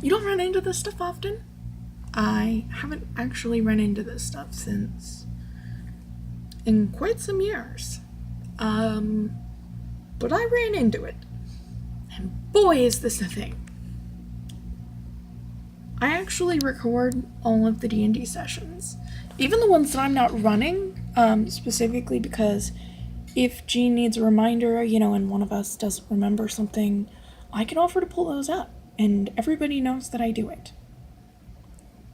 You don't run into this stuff often? I haven't actually run into this stuff since in quite some years. But I ran into it. And boy, is this a thing. I actually record all of the D&D sessions. Even the ones that I'm not running, specifically because if Jean needs a reminder, and one of us doesn't remember something, I can offer to pull those up. And everybody knows that I do it.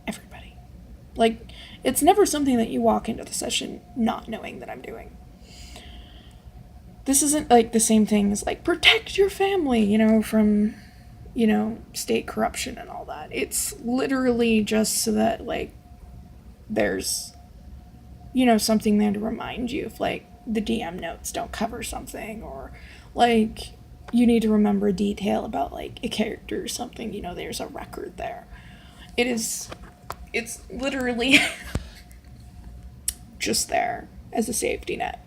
Everybody. Like, it's never something that you walk into the session not knowing that I'm doing. This isn't, like, the same thing as, like, protect your family, from, state corruption and all that. It's literally just so that, like, there's, something there to remind you if, like, the DM notes don't cover something, or, like, you need to remember a detail about, like, a character or something, there's a record there. It's literally just there as a safety net.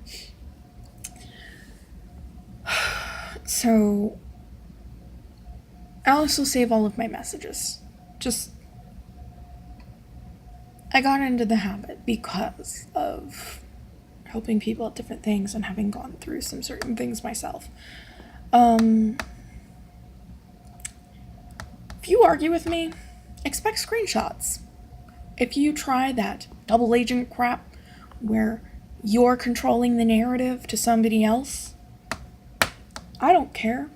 So, I also save all of my messages. I got into the habit because of helping people at different things and having gone through some certain things myself. If you argue with me, expect screenshots. If you try that double agent crap where you're controlling the narrative to somebody else, I don't care.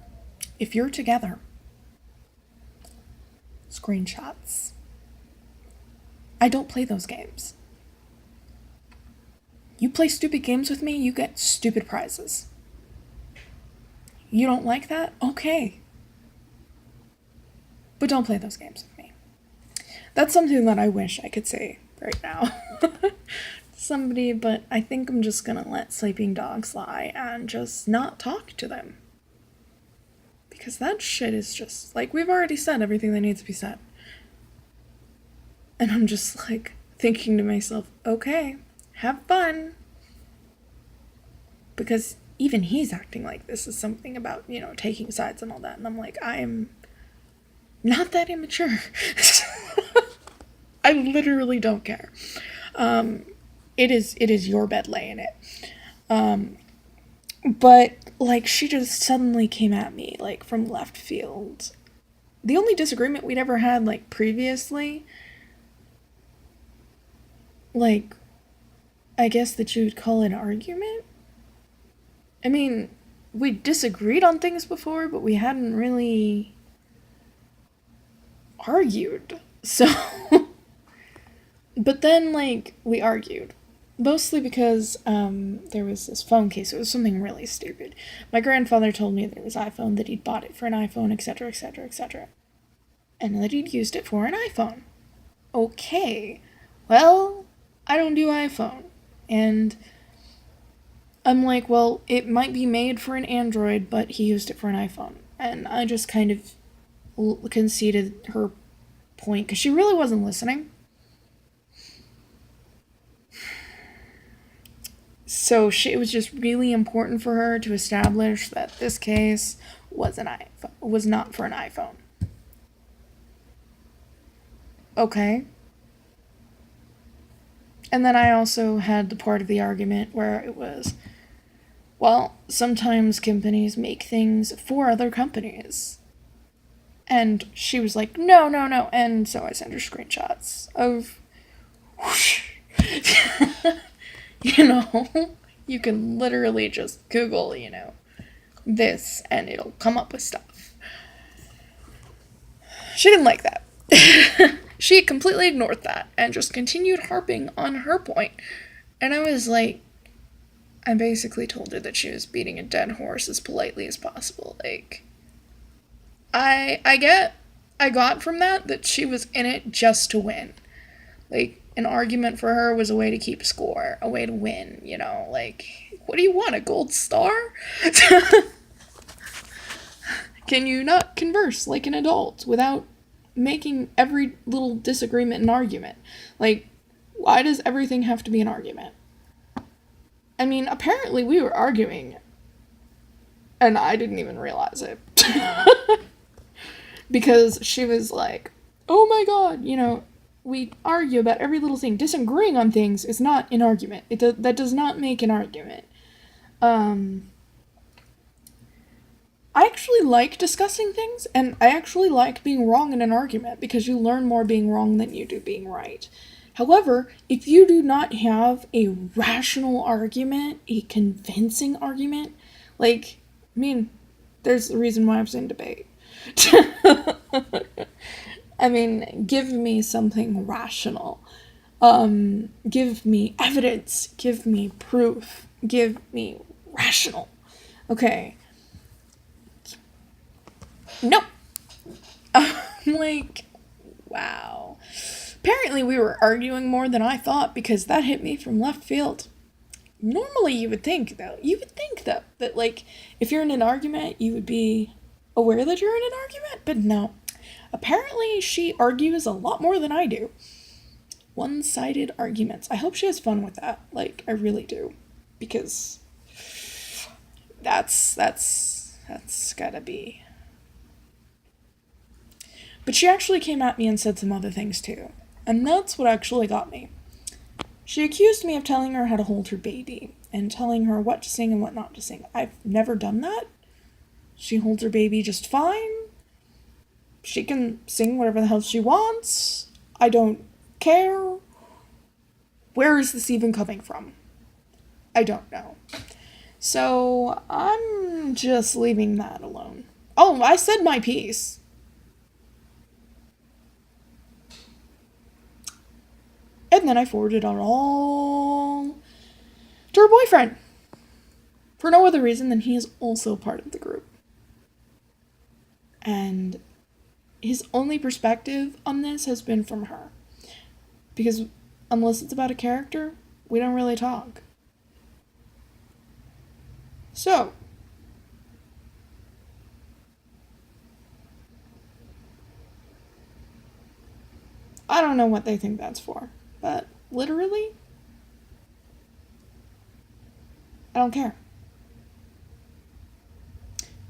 If you're together, screenshots. I don't play those games. You play stupid games with me, you get stupid prizes. You don't like that? Okay. But don't play those games with me. That's something that I wish I could say right now. Somebody, but I think I'm just gonna let sleeping dogs lie and just not talk to them. Because that shit is just, like, we've already said everything that needs to be said. And I'm just, like, thinking to myself, okay, have fun. Because even he's acting like this is something about, taking sides and all that. And I'm like, I am not that immature. I literally don't care. It is your bed, lay in it. But, like, she just suddenly came at me, like, from left field. The only disagreement we'd ever had, like, previously, like, I guess that you would call it an argument? I mean, we disagreed on things before, but we hadn't really argued. So, but then, like, we argued. Mostly because there was this phone case. It was something really stupid. My grandfather told me that it was iPhone, that he'd bought it for an iPhone, etc., etc., etc. And that he'd used it for an iPhone. Okay. Well, I don't do iPhone. And I'm like, well, it might be made for an Android, but he used it for an iPhone. And I just kind of conceded her point, because she really wasn't listening. So it was just really important for her to establish that this case was not for an iPhone. Okay. And then I also had the part of the argument where it was, well, sometimes companies make things for other companies. And she was like, no. And so I sent her screenshots of whoosh. You can literally just Google, this, and it'll come up with stuff. She didn't like that. She completely ignored that and just continued harping on her point. And I was like, I basically told her that she was beating a dead horse as politely as possible. Like, I got from that she was in it just to win. Like, an argument for her was a way to keep score, a way to win, like, what do you want, a gold star? Can you not converse like an adult without making every little disagreement an argument? Like, why does everything have to be an argument? I mean, apparently we were arguing, and I didn't even realize it. Because she was like, oh my god, we argue about every little thing. Disagreeing on things is not an argument. That does not make an argument. I actually like discussing things, and I actually like being wrong in an argument, because you learn more being wrong than you do being right. However, if you do not have a rational argument, a convincing argument, there's the reason why I was in debate. Give me something rational. Give me evidence. Give me proof. Give me rational. Okay. Nope. Wow. Apparently we were arguing more than I thought, because that hit me from left field. Normally you would think, though, that, if you're in an argument, you would be aware that you're in an argument, but no. Apparently she argues a lot more than I do. One-sided arguments. I hope she has fun with that. I really do. Because that's gotta be. But she actually came at me and said some other things too. And that's what actually got me. She accused me of telling her how to hold her baby, and telling her what to sing and what not to sing. I've never done that. She holds her baby just fine. She can sing whatever the hell she wants. I don't care. Where is this even coming from? I don't know. So I'm just leaving that alone. Oh, I said my piece. And then I forwarded it all to her boyfriend. For no other reason than he is also part of the group. And his only perspective on this has been from her. Because unless it's about a character, we don't really talk. So, I don't know what they think that's for, but literally, I don't care.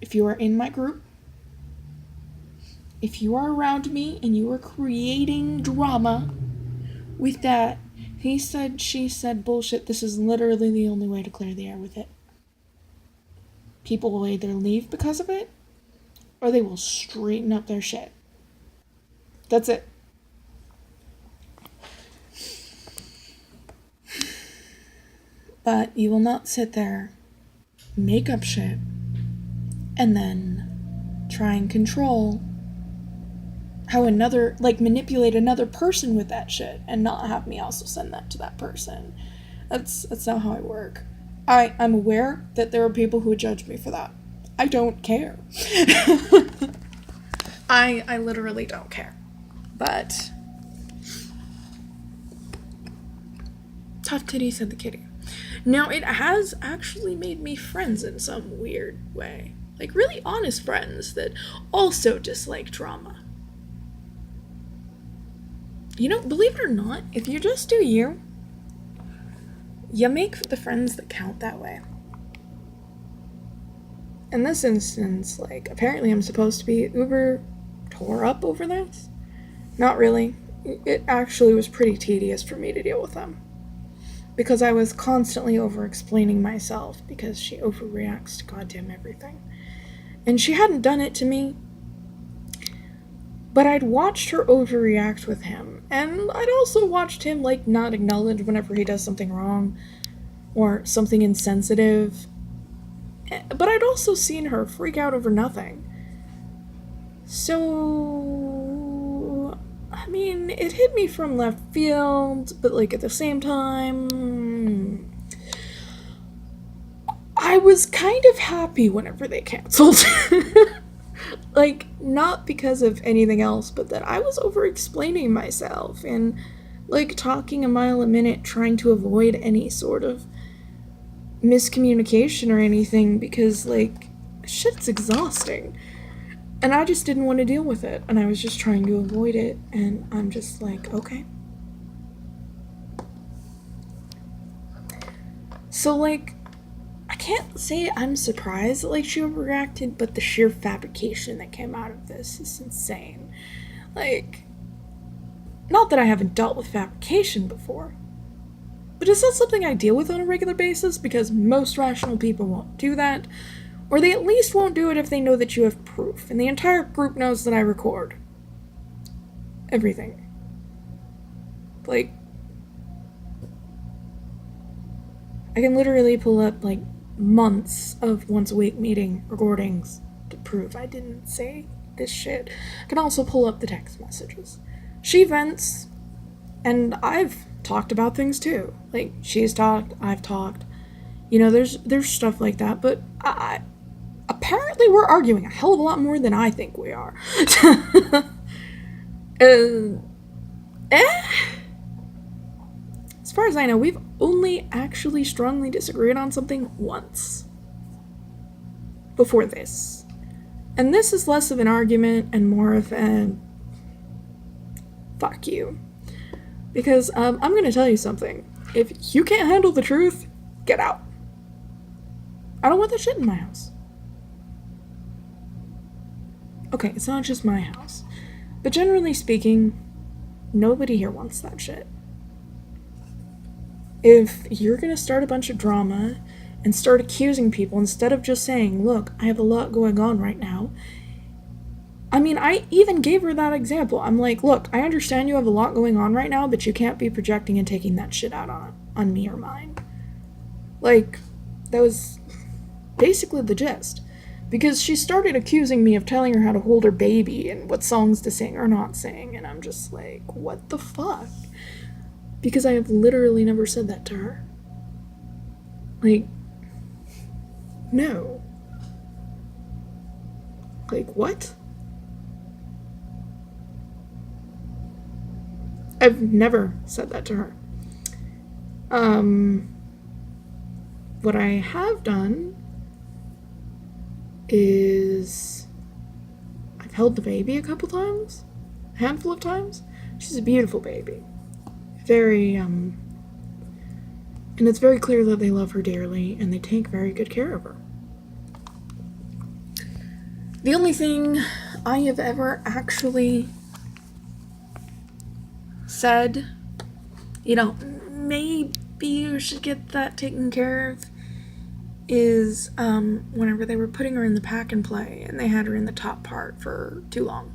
If you are in my group, if you are around me and you are creating drama with that he said, she said bullshit, this is literally the only way to clear the air with it. People will either leave because of it, or they will straighten up their shit. That's it. But you will not sit there, make up shit, and then try and control how manipulate another person with that shit, and not have me also send that to that person. That's not how I work. I'm aware that there are people who would judge me for that. I don't care. I literally don't care. But tough titty, said the kitty. Now, it has actually made me friends in some weird way. Really honest friends that also dislike drama. Believe it or not, if you just do you make the friends that count that way. In this instance, apparently I'm supposed to be uber tore up over this. Not really. It actually was pretty tedious for me to deal with them. Because I was constantly over-explaining myself, because she overreacts to goddamn everything. And she hadn't done it to me, but I'd watched her overreact with him, and I'd also watched him, not acknowledge whenever he does something wrong, or something insensitive, but I'd also seen her freak out over nothing. So, it hit me from left field, but, at the same time, I was kind of happy whenever they canceled. Not because of anything else, but that I was over-explaining myself and, talking a mile a minute, trying to avoid any sort of miscommunication or anything, because, shit's exhausting. And I just didn't want to deal with it, and I was just trying to avoid it, and I'm just okay. So, I can't say I'm surprised that, she overreacted, but the sheer fabrication that came out of this is insane. Not that I haven't dealt with fabrication before, but it's not something I deal with on a regular basis because most rational people won't do that, or they at least won't do it if they know that you have proof, and the entire group knows that I record everything. Like, I can literally pull up, like, months of once-a-week meeting recordings to prove I didn't say this shit. I can also pull up the text messages. She vents, and I've talked about things too. Like, she's talked, I've talked. You know, there's stuff like that, but apparently we're arguing a hell of a lot more than I think we are. As far as I know, we've only actually strongly disagreed on something once before this. And this is less of an argument and more of a fuck you. Because I'm going to tell you something. If you can't handle the truth, get out. I don't want that shit in my house. Okay, it's not just my house. But generally speaking, nobody here wants that shit. If you're going to start a bunch of drama and start accusing people instead of just saying, look, I have a lot going on right now. I mean, I even gave her that example. I'm like, look, I understand you have a lot going on right now, but you can't be projecting and taking that shit out on me or mine. Like, that was basically the gist. Because she started accusing me of telling her how to hold her baby and what songs to sing or not sing, and I'm just like, what the fuck? Because I have literally never said that to her. Like, no. Like, what? I've never said that to her. What I have done is I've held the baby a couple times, a handful of times. She's a beautiful baby. Very, and it's very clear that they love her dearly and they take very good care of her. The only thing I have ever actually said, you know, maybe you should get that taken care of, is whenever they were putting her in the pack and play and they had her in the top part for too long.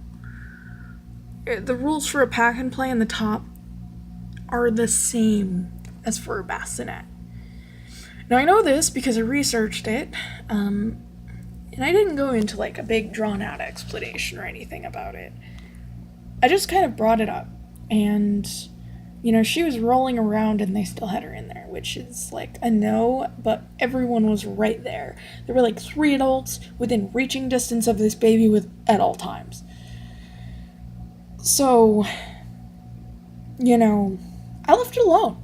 The rules for a pack and play in the top are the same as for a bassinet. Now I know this because I researched it, and I didn't go into like a big drawn out explanation or anything about it. I just kind of brought it up, and you know, she was rolling around and they still had her in there, which is like a no, but everyone was right there. There were like 3 adults within reaching distance of this baby at all times. So, you know, I left it alone.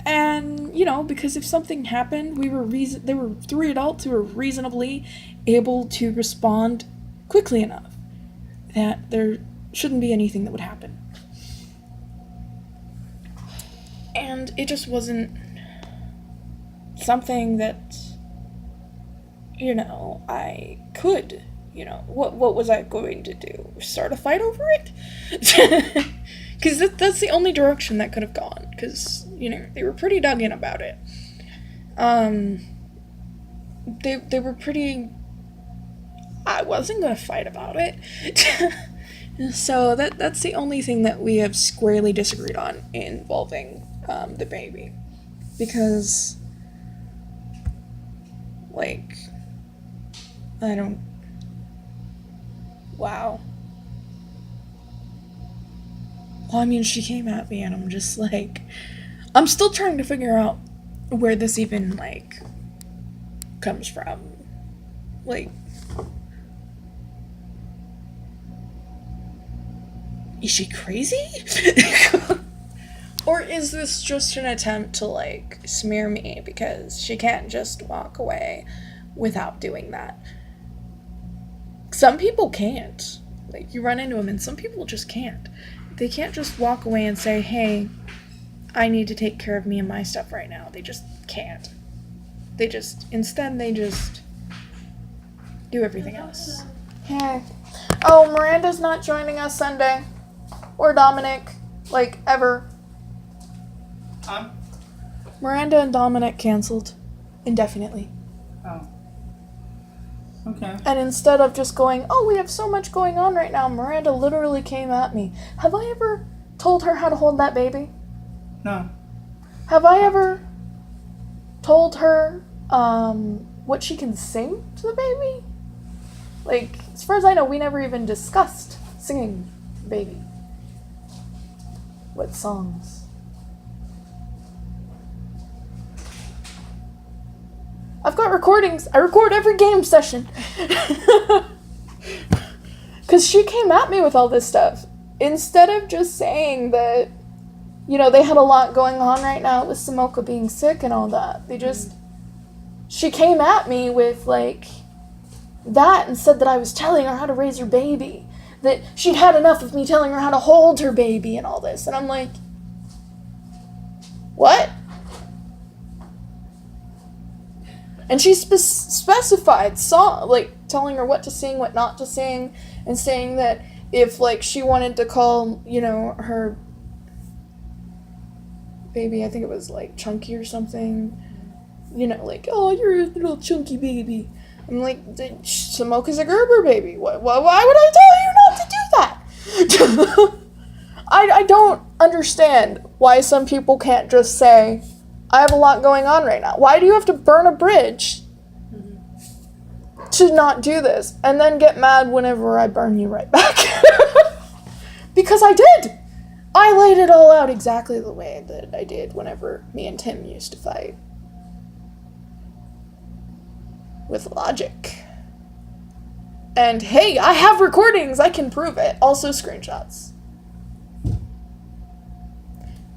And, you know, because if something happened, there were 3 adults who were reasonably able to respond quickly enough that there shouldn't be anything that would happen. And it just wasn't something that, you know, I could, you know, what was I going to do? Start a fight over it? Because that's the only direction that could have gone, because, you know, they were pretty dug in about it. They were pretty, I wasn't going to fight about it. So that's the only thing that we have squarely disagreed on involving the baby. Because, like, wow. Well, I mean, she came at me and I'm just like, I'm still trying to figure out where this even, like, comes from. Like, is she crazy? Or is this just an attempt to, like, smear me because she can't just walk away without doing that? Some people can't. Like, you run into them and some people just can't. They can't just walk away and say, hey, I need to take care of me and my stuff right now. They just can't. Instead they just do everything else. Hey. Oh, Miranda's not joining us Sunday. Or Dominic. Like, ever. Miranda and Dominic canceled indefinitely. Oh. Okay. And instead of just going, oh, we have so much going on right now, Miranda literally came at me. Have I ever told her how to hold that baby? No. Have I ever told her what she can sing to the baby? Like, as far as I know, we never even discussed singing the baby. What songs? I've got recordings. I record every game session. Because she came at me with all this stuff. Instead of just saying that, you know, they had a lot going on right now with Samoka being sick and all that. They just... She came at me with, like, that and said that I was telling her how to raise her baby. That she'd had enough of me telling her how to hold her baby and all this. And I'm like... What? And she specified song, like, telling her what to sing, what not to sing, and saying that if, like, she wanted to call, you know, her baby, I think it was, like, Chunky or something, you know, like, oh, you're a little chunky baby. I'm like, Samoka's a Gerber baby. Why would I tell you not to do that? I don't understand why some people can't just say, I have a lot going on right now. Why do you have to burn a bridge to not do this and then get mad whenever I burn you right back? Because I did. I laid it all out exactly the way that I did whenever me and Tim used to fight. With logic. And hey, I have recordings. I can prove it. Also screenshots.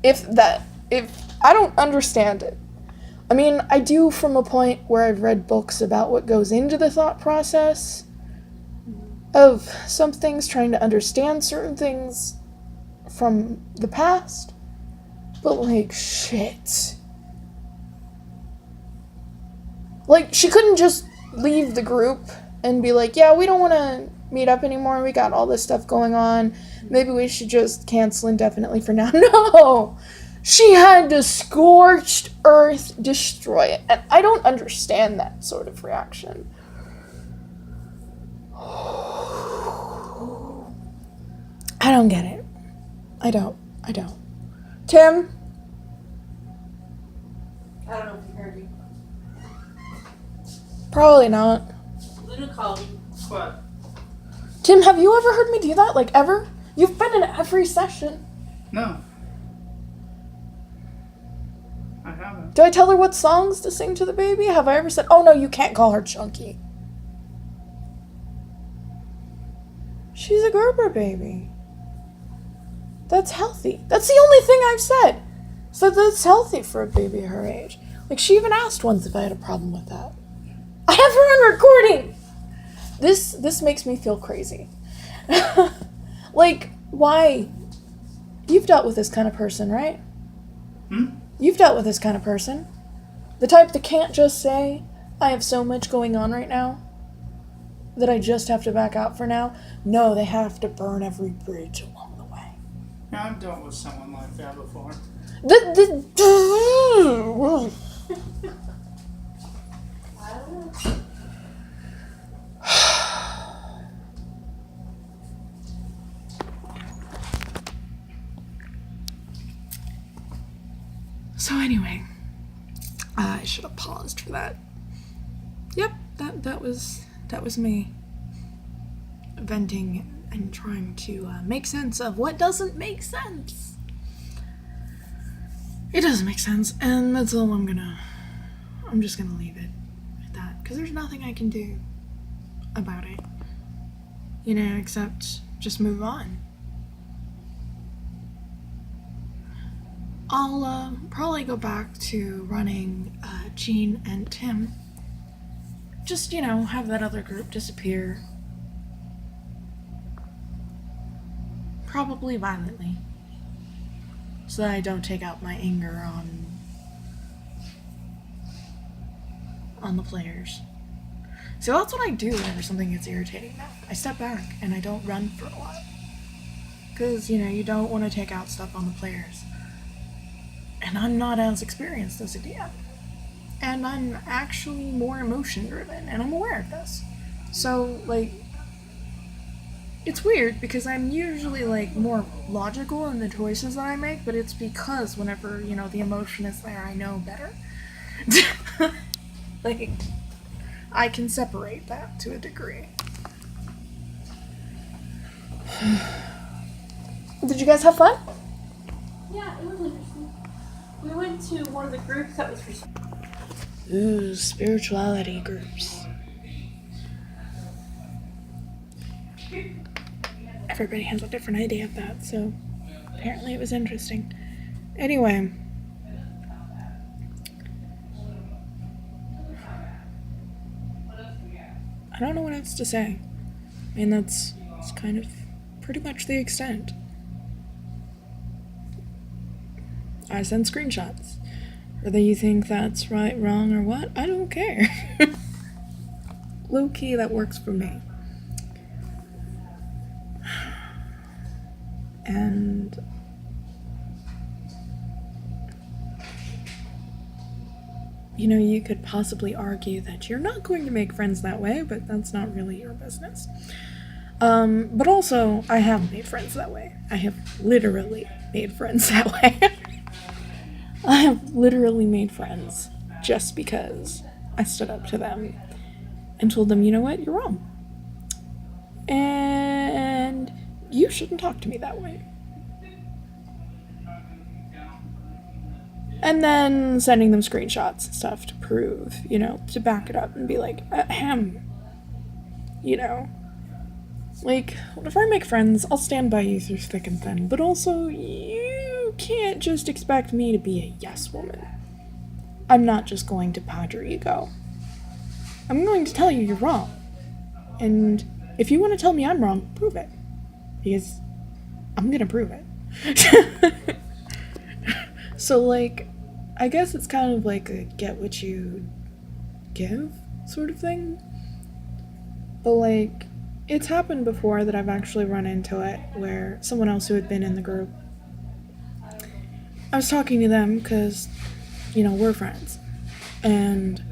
If I don't understand it. I mean, I do from a point where I've read books about what goes into the thought process of some things, trying to understand certain things from the past. But, like, shit. Like, she couldn't just leave the group and be like, yeah, we don't want to meet up anymore. We got all this stuff going on. Maybe we should just cancel indefinitely for now. No! She had to scorched earth destroy it. And I don't understand that sort of reaction. I don't get it. I don't. Tim? I don't know if you heard me. Probably not. Luna called me. What? Tim, have you ever heard me do that? Like, ever? You've been in every session. No. I haven't. Do I tell her what songs to sing to the baby? Have I ever said, oh no, you can't call her Chunky? She's a Gerber baby. That's healthy. That's the only thing I've said. So that's healthy for a baby her age. Like, she even asked once if I had a problem with that. I have her on recording! This makes me feel crazy. Like, why? You've dealt with this kind of person, right? You've dealt with this kind of person. The type that can't just say, I have so much going on right now that I just have to back out for now. No, they have to burn every bridge along the way. Yeah, I've dealt with someone like that before. I don't know. So anyway, I should have paused for that. Yep, that was me venting and trying to make sense of what doesn't make sense. It doesn't make sense, and that's all I'm just gonna leave it at that, because there's nothing I can do about it, you know, except just move on. I'll probably go back to running Jean and Tim. Just, you know, have that other group disappear. Probably violently. So that I don't take out my anger on the players. So that's what I do whenever something gets irritating now. I step back and I don't run for a while. because, you don't want to take out stuff on the players. And I'm not as experienced as a DM. And I'm actually more emotion driven, and I'm aware of this. So, it's weird because I'm usually, more logical in the choices that I make, but it's because whenever, the emotion is there, I know better. I can separate that to a degree. Did you guys have fun? Yeah, it was interesting. We went to one of the groups that was for. Ooh, spirituality groups. Everybody has a different idea of that, so apparently it was interesting. Anyway. I don't know what else to say. I mean, that's kind of pretty much the extent. I send screenshots. Whether you think that's right, wrong, or what, I don't care. Low key, that works for me. And you could possibly argue that you're not going to make friends that way, but that's not really your business. But also, I have made friends that way. I have literally made friends that way. I have literally made friends just because I stood up to them and told them, you know what, you're wrong. And you shouldn't talk to me that way. And then sending them screenshots and stuff to prove, to back it up and be like, ahem. Whenever I make friends, I'll stand by you through thick and thin, but also, you can't just expect me to be a yes woman. I'm not just going to pad your ego. I'm going to tell you you're wrong. And if you want to tell me I'm wrong, prove it. Because I'm gonna prove it. So, I guess it's kind of like a get what you give sort of thing. But, it's happened before that I've actually run into it where someone else who had been in the group, I was talking to them because, we're friends. And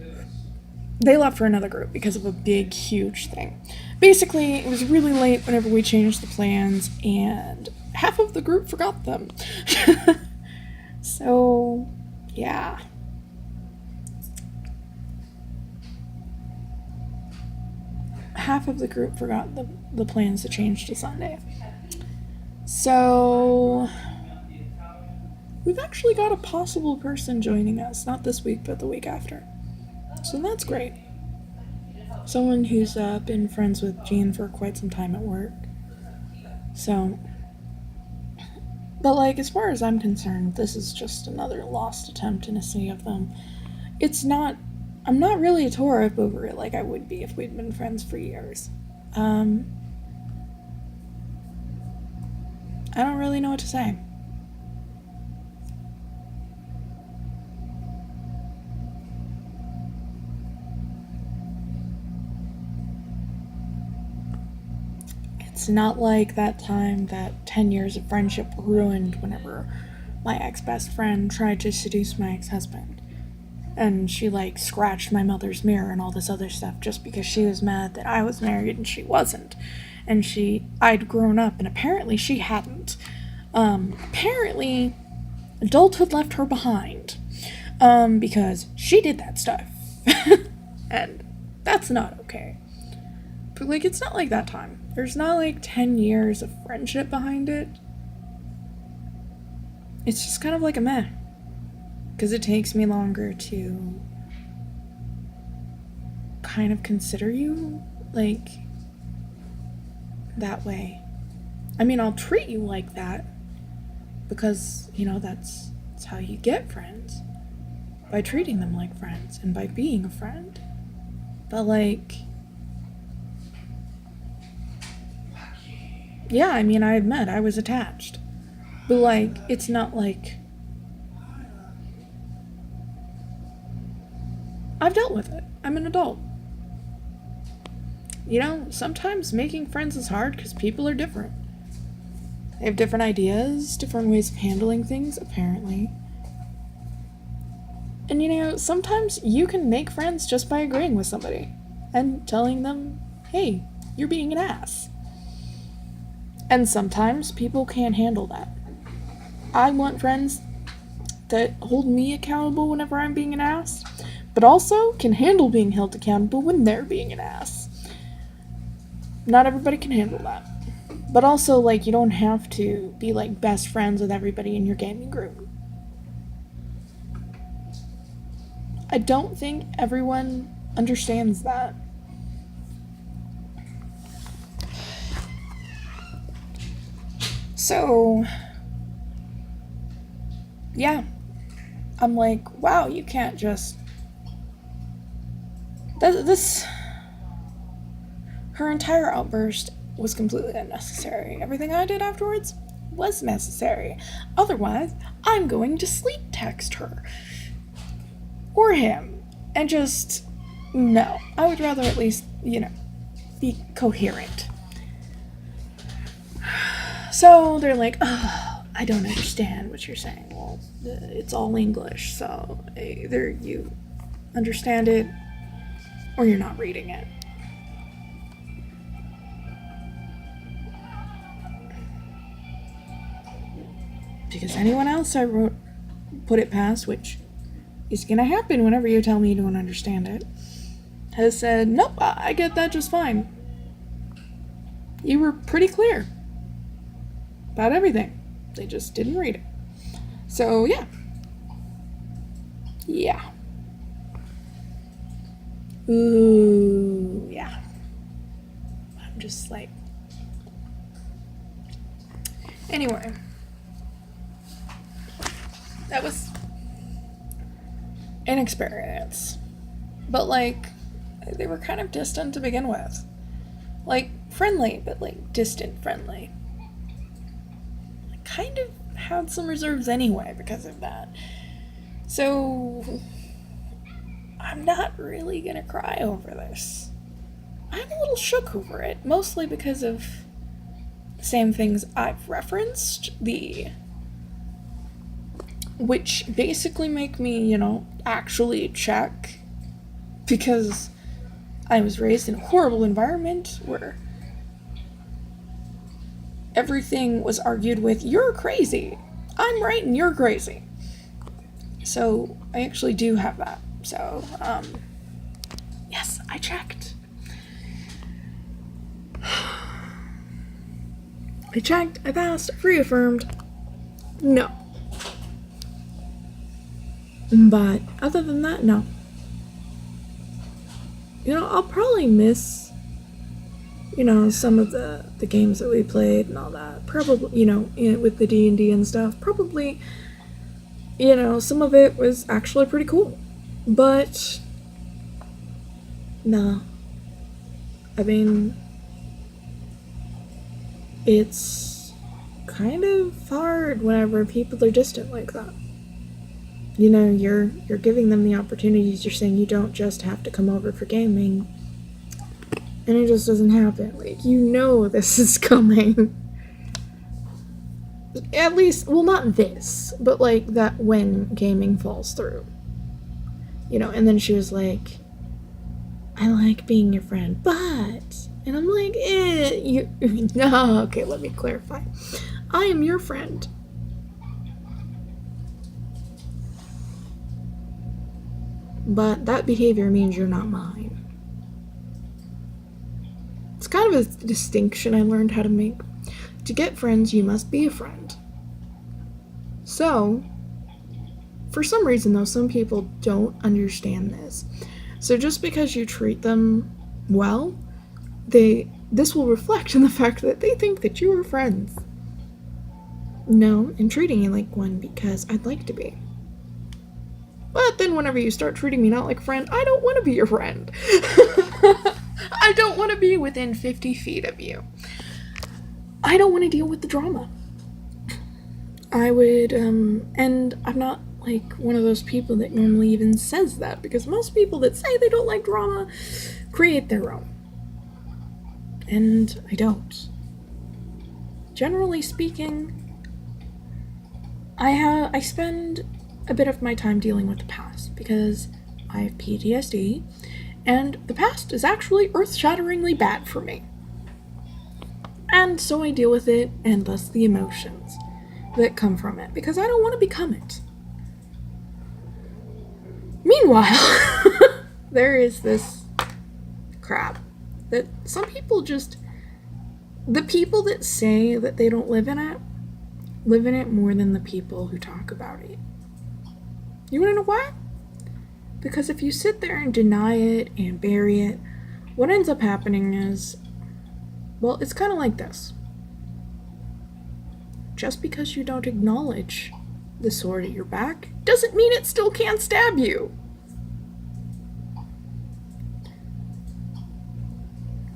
they left for another group because of a big, huge thing. Basically, it was really late whenever we changed the plans, and half of the group forgot them. So, yeah. Half of the group forgot the plans to change to Sunday. So, we've actually got a possible person joining us, not this week, but the week after. So that's great. Someone who's been friends with Jean for quite some time at work. So, but as far as I'm concerned, this is just another lost attempt in a sea of them. I'm not really tore up over it like I would be if we'd been friends for years. I don't really know what to say. It's not like that time that 10 years of friendship ruined whenever my ex-best friend tried to seduce my ex-husband. And she, scratched my mother's mirror and all this other stuff just because she was mad that I was married and she wasn't. And I'd grown up, and apparently she hadn't. Apparently, adulthood left her behind. Because she did that stuff. And that's not okay. But, it's not like that time. There's not, 10 years of friendship behind it. It's just kind of a meh. Because it takes me longer to kind of consider you, that way. I mean, I'll treat you like that because, that's how you get friends. By treating them like friends and by being a friend. But, yeah, I mean, I admit I was attached. But, it's not I've dealt with it. I'm an adult. Sometimes making friends is hard because people are different. They have different ideas, different ways of handling things, apparently. And you know, sometimes you can make friends just by agreeing with somebody and telling them, hey, you're being an ass. And sometimes people can't handle that. I want friends that hold me accountable whenever I'm being an ass, but also can handle being held accountable when they're being an ass. Not everybody can handle that. But also, like, you don't have to be, like, best friends with everybody in your gaming group. I don't think everyone understands that. So, yeah. I'm like, wow, you can't just... Her entire outburst was completely unnecessary. Everything I did afterwards was necessary. Otherwise, I'm going to sleep text her. Or him. And just... No. I would rather at least, you know, be coherent. So they're like, oh, I don't understand what you're saying. Well, it's all English, so either you understand it or you're not reading it. Because anyone else I put it past, which is gonna happen whenever you tell me you don't understand it, has said, nope, I get that just fine. You were pretty clear about everything. They just didn't read it. So, yeah. Yeah. Ooh, yeah. I'm just like... Anyway. That was an experience. But, like, they were kind of distant to begin with. Like, friendly, but, like, distant friendly. I kind of had some reserves anyway because of that. So, I'm not really gonna cry over this. I'm a little shook over it, mostly because of the same things I've referenced, which basically make me, you know, actually check, because I was raised in a horrible environment where everything was argued with, you're crazy, I'm right and you're crazy. So I actually do have that. So, yes, I checked. I checked, I've asked, I've reaffirmed. No. But other than that, no. You know, I'll probably miss, you know, some of the games that we played and all that. Probably, you know, with the D&D and stuff. Probably, you know, some of it was actually pretty cool. But, no. I mean, it's kind of hard whenever people are distant like that. You know, you're giving them the opportunities, you're saying you don't just have to come over for gaming. And it just doesn't happen. Like, you know this is coming. At least, well, not this, but like that when gaming falls through. You know, and then she was like, I like being your friend, but... And I'm like, no, okay, let me clarify. I am your friend. But that behavior means you're not mine. It's kind of a distinction I learned how to make. To get friends, you must be a friend. So, for some reason though, some people don't understand this. So just because you treat them well, this will reflect in the fact that they think that you are friends. No, I'm treating you like one because I'd like to be. But then whenever you start treating me not like a friend, I don't want to be your friend. I don't want to be within 50 feet of you. I don't want to deal with the drama. I would, and I'm not like one of those people that normally even says that, because most people that say they don't like drama create their own. And I don't. generally speaking, I spend a bit of my time dealing with the past because I have PTSD, and the past is actually earth-shatteringly bad for me. And so I deal with it, and thus the emotions that come from it, because I don't want to become it. Meanwhile, there is this crap that some people just... The people that say that they don't live in it more than the people who talk about it. You wanna know why? Because if you sit there and deny it and bury it, what ends up happening is, well, it's kind of like this. Just because you don't acknowledge the sword at your back doesn't mean it still can't stab you.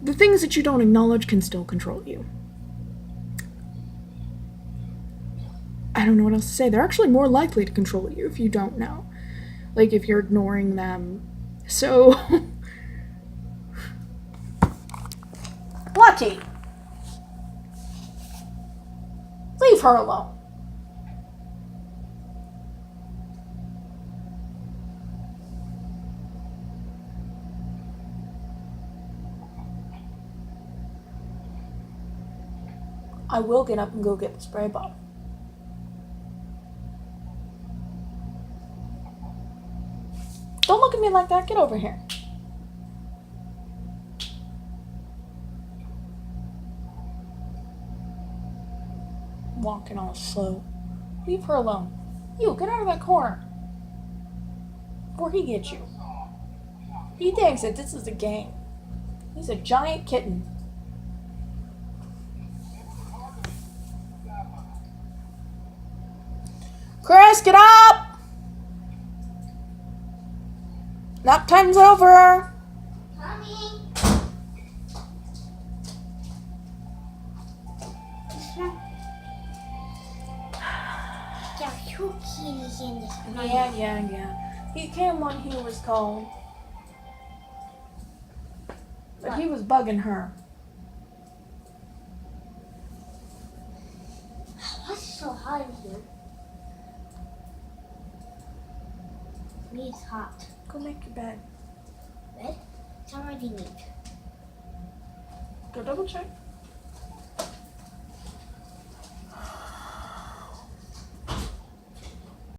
The things that you don't acknowledge can still control you. I don't know what else to say. They're actually more likely to control you if you don't know. Like, if you're ignoring them. So... Lucky! Leave her alone. I will get up and go get the spray bottle. Don't look at me like that. Get over here. Walking all slow. Leave her alone. You, get out of that corner. Before he gets you. He thinks that this is a game. He's a giant kitten. Chris, get up! Nap time's over. Mommy. There are two kitties in this room. Yeah. He came when he was cold. But he was bugging her. What's so hot in here? Me, it's hot. Go make your bed. Bed? It's already neat. Go double check.